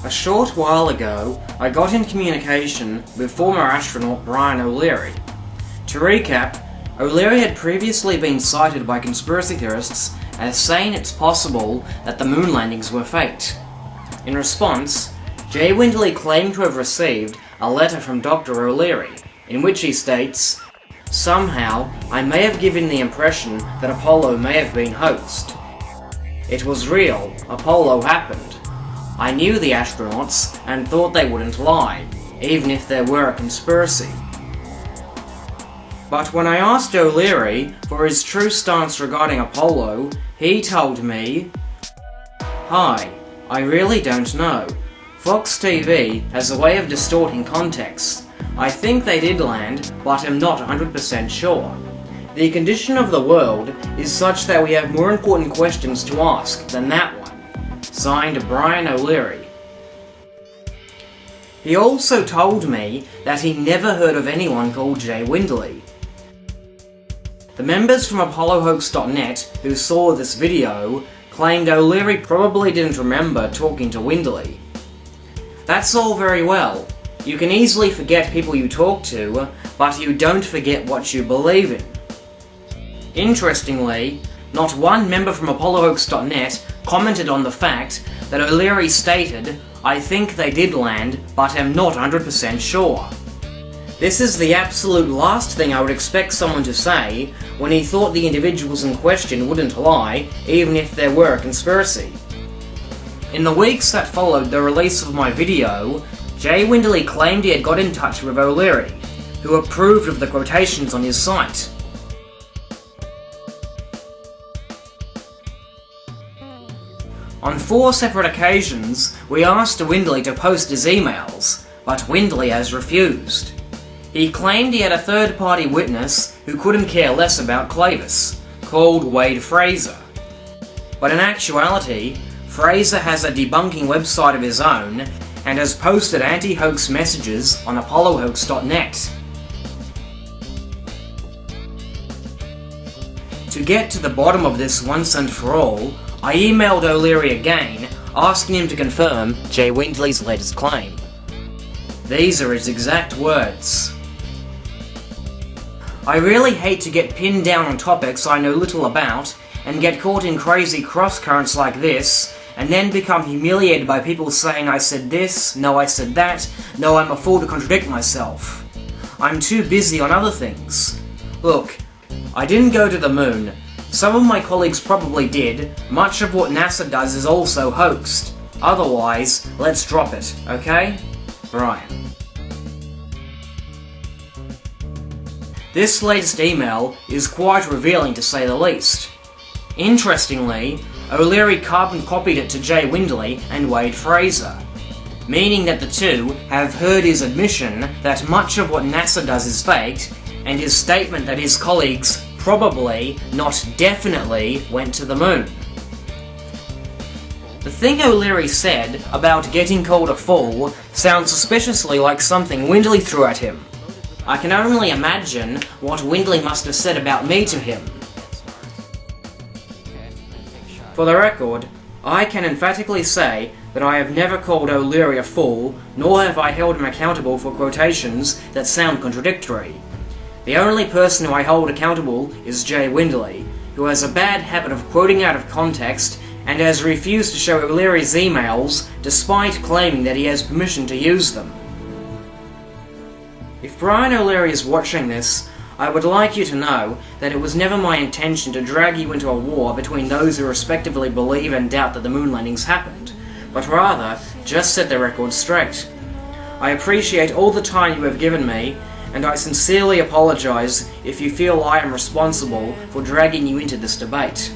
A short while ago, I got in communication with former astronaut Brian O'Leary. To recap, O'Leary had previously been cited by conspiracy theorists as saying it's possible that the moon landings were faked. In response, J. Windley claimed to have received a letter from Dr. O'Leary, in which he states, "Somehow, I may have given the impression that Apollo may have been hoaxed. It was real, Apollo happened. I knew the astronauts and thought they wouldn't lie, even if there were a conspiracy." But when I asked O'Leary for his true stance regarding Apollo, he told me, "Hi, I really don't know. Fox TV has a way of distorting context. I think they did land, but am not 100% sure. The condition of the world is such that we have more important questions to ask than that one." Signed, Brian O'Leary. He also told me that he never heard of anyone called J. Windley. The members from ApolloHoax.net who saw this video claimed O'Leary probably didn't remember talking to Windley. That's all very well. You can easily forget people you talk to, but you don't forget what you believe in. Interestingly, not one member from ApolloHoax.net commented on the fact that O'Leary stated, "I think they did land, but am not 100% sure." This is the absolute last thing I would expect someone to say when he thought the individuals in question wouldn't lie, even if there were a conspiracy. In the weeks that followed the release of my video, J. Windley claimed he had got in touch with O'Leary, who approved of the quotations on his site. On 4 separate occasions, we asked Windley to post his emails, but Windley has refused. He claimed he had a third-party witness who couldn't care less about Clavis, called Wade Fraser. But in actuality, Fraser has a debunking website of his own and has posted anti-hoax messages on ApolloHoax.net. To get to the bottom of this once and for all, I emailed O'Leary again, asking him to confirm J. Windley's latest claim. These are his exact words. "I really hate to get pinned down on topics I know little about, and get caught in crazy cross-currents like this, and then become humiliated by people saying I said this, no I said that, no I'm a fool to contradict myself. I'm too busy on other things. Look, I didn't go to the moon. Some of my colleagues probably did. Much of what NASA does is also hoaxed. Otherwise, let's drop it, okay? Brian." This latest email is quite revealing to say the least. Interestingly, O'Leary carbon copied it to J. Windley and Wade Fraser, meaning that the two have heard his admission that much of what NASA does is faked, and his statement that his colleagues probably, not definitely, went to the moon. The thing O'Leary said about getting called a fool sounds suspiciously like something Windley threw at him. I can only imagine what Windley must have said about me to him. For the record, I can emphatically say that I have never called O'Leary a fool, nor have I held him accountable for quotations that sound contradictory. The only person who I hold accountable is J. Windley, who has a bad habit of quoting out of context and has refused to show O'Leary's emails despite claiming that he has permission to use them. If Brian O'Leary is watching this, I would like you to know that it was never my intention to drag you into a war between those who respectively believe and doubt that the moon landings happened, but rather just set the record straight. I appreciate all the time you have given me, and I sincerely apologize if you feel I am responsible for dragging you into this debate.